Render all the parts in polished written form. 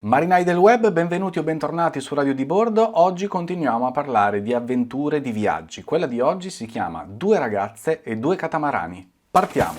Marinai del web, benvenuti o bentornati su Radio di Bordo. Oggi continuiamo a parlare di avventure, di viaggi. Quella di oggi si chiama Due ragazze e due catamarani. Partiamo!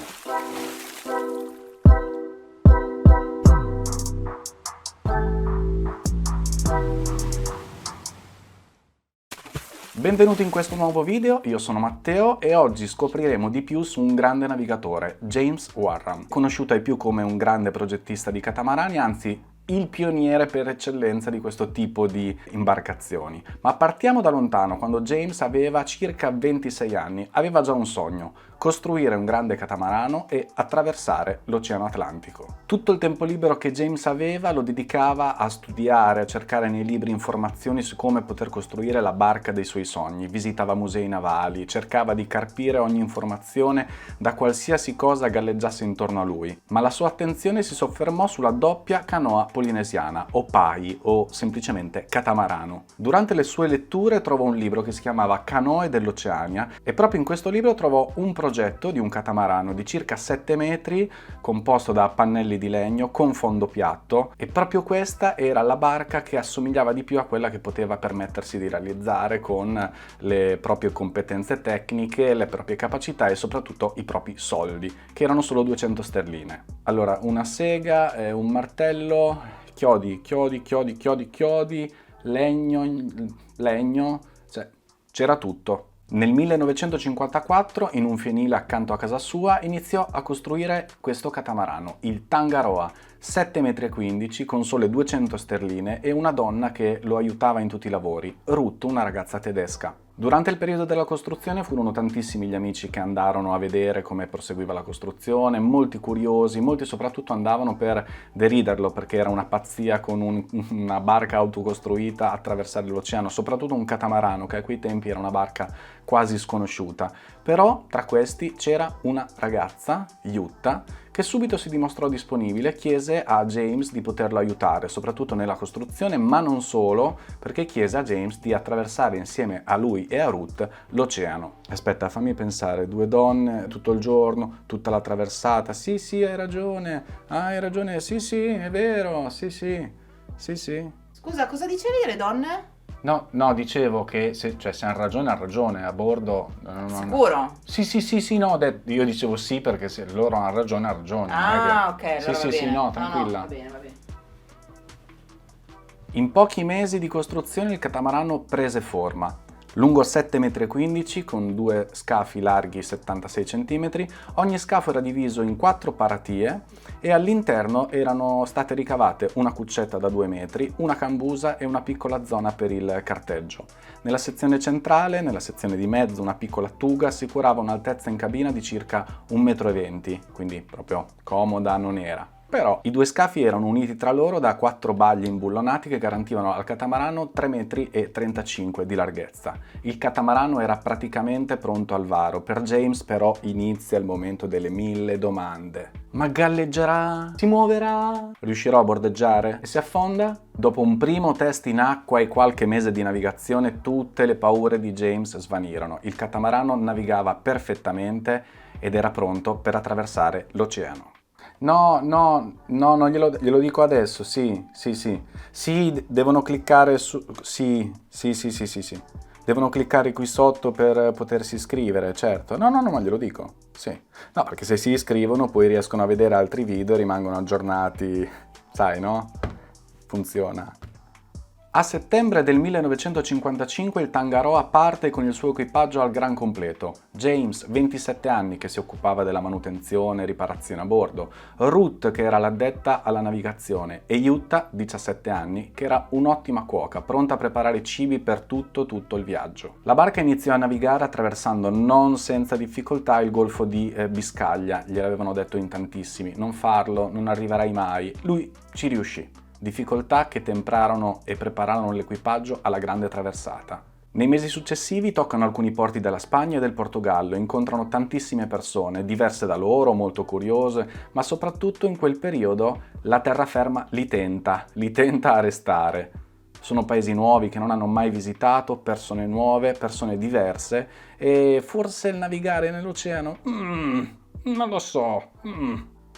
Benvenuti in questo nuovo video, io sono Matteo e oggi scopriremo di più su un grande navigatore, James Warren, conosciuto ai più come un grande progettista di catamarani, anzi il pioniere per eccellenza di questo tipo di imbarcazioni. Ma partiamo da lontano, quando James aveva circa 26 anni, aveva già un sogno: costruire un grande catamarano e attraversare l'Oceano Atlantico. Tutto il tempo libero che James aveva lo dedicava a studiare, a cercare nei libri informazioni su come poter costruire la barca dei suoi sogni, visitava musei navali, cercava di carpire ogni informazione da qualsiasi cosa galleggiasse intorno a lui, ma la sua attenzione si soffermò sulla doppia canoa polinesiana, o pai, o semplicemente catamarano. Durante le sue letture trovò un libro che si chiamava Canoe dell'Oceania e proprio in questo libro trovò un progetto di un catamarano di circa 7 metri, composto da pannelli di legno con fondo piatto, e proprio questa era la barca che assomigliava di più a quella che poteva permettersi di realizzare con le proprie competenze tecniche, le proprie capacità e soprattutto i propri soldi, che erano solo 200 sterline. Allora, una sega, un martello, chiodi, legno, cioè c'era tutto. Nel 1954, in un fienile accanto a casa sua, iniziò a costruire questo catamarano, il Tangaroa, 7,15 m con sole 200 sterline e una donna che lo aiutava in tutti i lavori, Ruth, una ragazza tedesca. Durante il periodo della costruzione furono tantissimi gli amici che andarono a vedere come proseguiva la costruzione, molti curiosi, molti soprattutto andavano per deriderlo perché era una pazzia con una barca autocostruita attraversare l'oceano, soprattutto un catamarano che a quei tempi era una barca quasi sconosciuta. Però tra questi c'era una ragazza, Jutta, che subito si dimostrò disponibile, chiese a James di poterlo aiutare, soprattutto nella costruzione, ma non solo, perché chiese a James di attraversare insieme a lui e a Ruth l'oceano. Aspetta, fammi pensare, 2 donne tutto il giorno, tutta la traversata, sì, hai ragione, sì, è vero, sì. Scusa, cosa dicevi le donne? No, dicevo che se hanno ragione, a bordo... Sicuro? Sì, no, io dicevo sì perché se loro hanno ragione, non Ah, è che... ok, allora va bene. Sì, no, tranquilla. No, va bene. In pochi mesi di costruzione il catamarano prese forma. Lungo 7,15 m con 2 scafi larghi 76 cm, ogni scafo era diviso in 4 paratie e all'interno erano state ricavate una cuccetta da 2 metri, una cambusa e una piccola zona per il carteggio. Nella sezione centrale, nella sezione di mezzo, una piccola tuga assicurava un'altezza in cabina di circa 1,20 m, quindi proprio comoda non era. Però i 2 scafi erano uniti tra loro da 4 bagli imbullonati che garantivano al catamarano 3,35 m di larghezza. Il catamarano era praticamente pronto al varo. Per James però inizia il momento delle 1000 domande. Ma galleggerà? Si muoverà? Riuscirò a bordeggiare? E se affonda? Dopo un primo test in acqua e qualche mese di navigazione, tutte le paure di James svanirono. Il catamarano navigava perfettamente ed era pronto per attraversare l'oceano. No, glielo dico adesso, sì. Sì, devono cliccare su... Sì. Devono cliccare qui sotto per potersi iscrivere, certo. No, ma glielo dico, sì. No, perché se si iscrivono poi riescono a vedere altri video e rimangono aggiornati, sai, no? Funziona. A settembre del 1955 il Tangaroa parte con il suo equipaggio al gran completo. James, 27 anni, che si occupava della manutenzione e riparazione a bordo, Ruth, che era l'addetta alla navigazione, e Jutta, 17 anni, che era un'ottima cuoca, pronta a preparare cibi per tutto il viaggio. La barca iniziò a navigare attraversando non senza difficoltà il golfo di Biscaglia. Gliel'avevano detto in tantissimi: non farlo, non arriverai mai. Lui ci riuscì. Difficoltà che temprarono e prepararono l'equipaggio alla grande traversata. Nei mesi successivi toccano alcuni porti della Spagna e del Portogallo, incontrano tantissime persone, diverse da loro, molto curiose, ma soprattutto in quel periodo la terraferma li tenta a restare. Sono paesi nuovi che non hanno mai visitato, persone nuove, persone diverse, e forse il navigare nell'oceano, non lo so.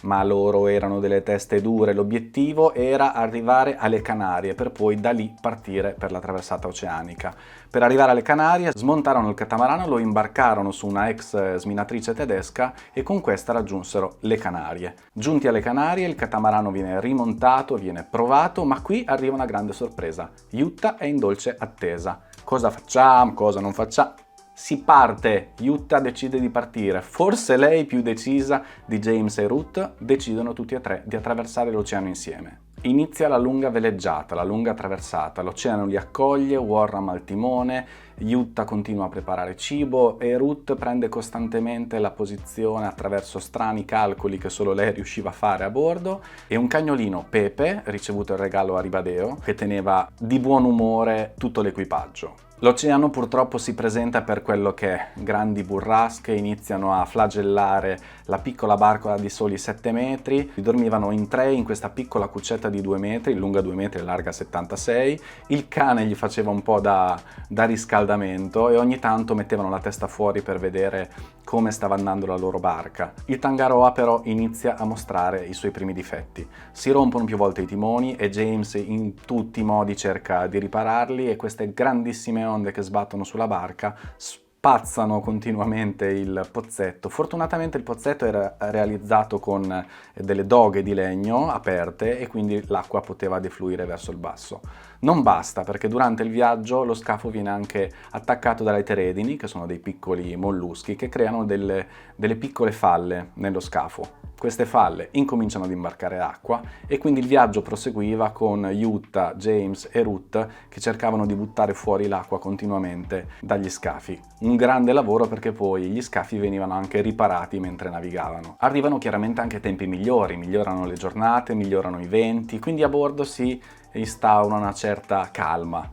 ma loro erano delle teste dure. L'obiettivo era arrivare alle Canarie per poi da lì partire per la traversata oceanica. Per arrivare alle Canarie smontarono il catamarano, lo imbarcarono su una ex sminatrice tedesca e con questa raggiunsero le Canarie. Giunti alle Canarie il catamarano viene rimontato, viene provato, ma qui arriva una grande sorpresa. Jutta è in dolce attesa. Cosa facciamo? Cosa non facciamo? Si parte, Jutta decide di partire, forse lei più decisa di James e Ruth, decidono tutti e tre di attraversare l'oceano insieme. Inizia la lunga veleggiata, la lunga traversata, l'oceano li accoglie, Warham al timone, Jutta continua a preparare cibo e Ruth prende costantemente la posizione attraverso strani calcoli che solo lei riusciva a fare a bordo e un cagnolino, Pepe, ricevuto il regalo a Ribadeo, che teneva di buon umore tutto l'equipaggio. L'oceano purtroppo si presenta per quello che è, grandi burrasche iniziano a flagellare la piccola barca di soli 7 metri, dormivano in 3 in questa piccola cuccetta di 2 metri, lunga 2 metri e larga 76, il cane gli faceva un po' da riscaldamento e ogni tanto mettevano la testa fuori per vedere come stava andando la loro barca. Il Tangaroa però inizia a mostrare i suoi primi difetti, si rompono più volte i timoni e James in tutti i modi cerca di ripararli e queste grandissime onde che sbattono sulla barca spazzano continuamente il pozzetto. Fortunatamente il pozzetto era realizzato con delle doghe di legno aperte e quindi l'acqua poteva defluire verso il basso. Non basta, perché durante il viaggio lo scafo viene anche attaccato dalle teredini, che sono dei piccoli molluschi che creano delle piccole falle nello scafo. Queste falle incominciano ad imbarcare acqua e quindi il viaggio proseguiva con Jutta, James e Ruth che cercavano di buttare fuori l'acqua continuamente dagli scafi. Un grande lavoro perché poi gli scafi venivano anche riparati mentre navigavano. Arrivano chiaramente anche tempi migliori, migliorano le giornate, migliorano i venti, quindi a bordo si instaura una certa calma.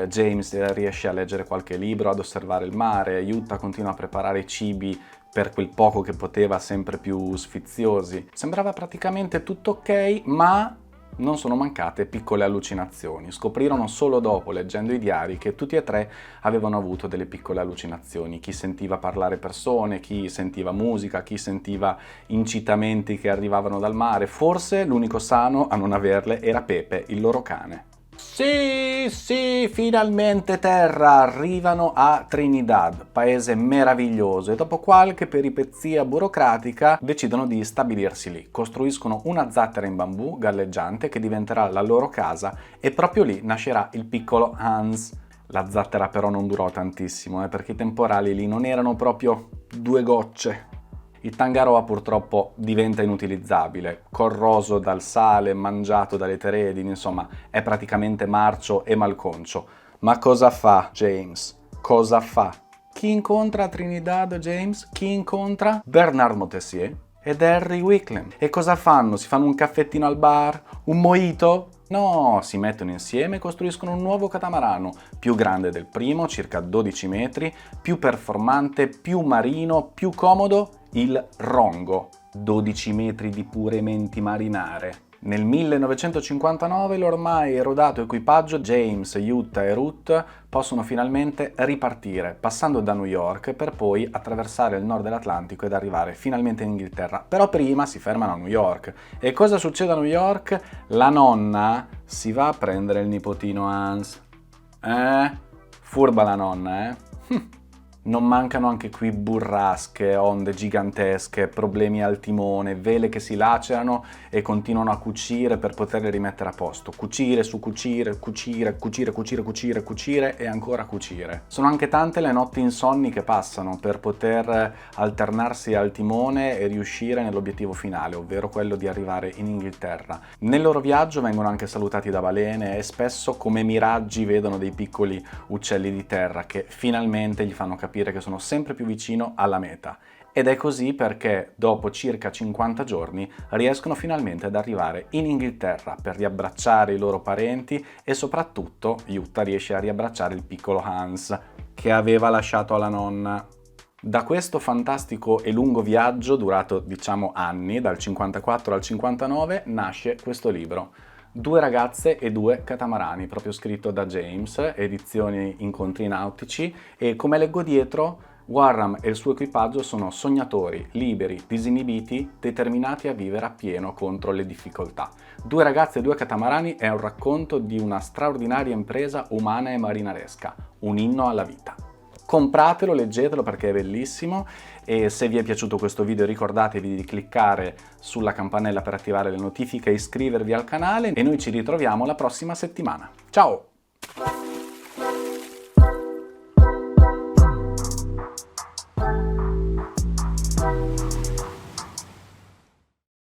James riesce a leggere qualche libro, ad osservare il mare, Jutta continua a preparare i cibi per quel poco che poteva, sempre più sfiziosi. Sembrava praticamente tutto ok, ma non sono mancate piccole allucinazioni. Scoprirono solo dopo, leggendo i diari, che tutti e tre avevano avuto delle piccole allucinazioni. Chi sentiva parlare persone, chi sentiva musica, chi sentiva incitamenti che arrivavano dal mare. Forse l'unico sano a non averle era Pepe, il loro cane. Sì, finalmente terra, arrivano a Trinidad, paese meraviglioso, e dopo qualche peripezia burocratica decidono di stabilirsi lì. Costruiscono una zattera in bambù galleggiante che diventerà la loro casa e proprio lì nascerà il piccolo Hans. La zattera però non durò tantissimo, perché i temporali lì non erano proprio 2 gocce. Il Tangaroa purtroppo diventa inutilizzabile, corroso dal sale, mangiato dalle teredini, insomma è praticamente marcio e malconcio. Ma cosa fa James? Cosa fa? Chi incontra a Trinidad James? Chi incontra? Bernard Moitessier ed Harry Wicklem. E cosa fanno? Si fanno un caffettino al bar? Un mojito? No, si mettono insieme e costruiscono un nuovo catamarano, più grande del primo, circa 12 metri, più performante, più marino, più comodo, il Rongo, 12 metri di pure menti marinare. Nel 1959 l'ormai erodato equipaggio James, Jutta e Ruth possono finalmente ripartire, passando da New York per poi attraversare il nord dell'Atlantico ed arrivare finalmente in Inghilterra. Però prima si fermano a New York. E cosa succede a New York? La nonna si va a prendere il nipotino Hans. Furba la nonna, Non mancano anche qui burrasche, onde gigantesche, problemi al timone, vele che si lacerano e continuano a cucire per poterle rimettere a posto. Cucire su cucire, cucire e ancora cucire. Sono anche tante le notti insonni che passano per poter alternarsi al timone e riuscire nell'obiettivo finale, ovvero quello di arrivare in Inghilterra. Nel loro viaggio vengono anche salutati da balene e spesso come miraggi vedono dei piccoli uccelli di terra che finalmente gli fanno capire che sono sempre più vicino alla meta. Ed è così perché dopo circa 50 giorni riescono finalmente ad arrivare in Inghilterra per riabbracciare i loro parenti e soprattutto Jutta riesce a riabbracciare il piccolo Hans che aveva lasciato alla nonna. Da questo fantastico e lungo viaggio, durato diciamo anni, dal 54 al 59, nasce questo libro. 2 ragazze e 2 catamarani, proprio scritto da James, edizioni Incontri Nautici, e come leggo dietro Warram e il suo equipaggio sono sognatori, liberi, disinibiti, determinati a vivere appieno contro le difficoltà. Due ragazze e due catamarani è un racconto di una straordinaria impresa umana e marinaresca, un inno alla vita. Compratelo, leggetelo perché è bellissimo e se vi è piaciuto questo video ricordatevi di cliccare sulla campanella per attivare le notifiche e iscrivervi al canale e noi ci ritroviamo la prossima settimana. Ciao!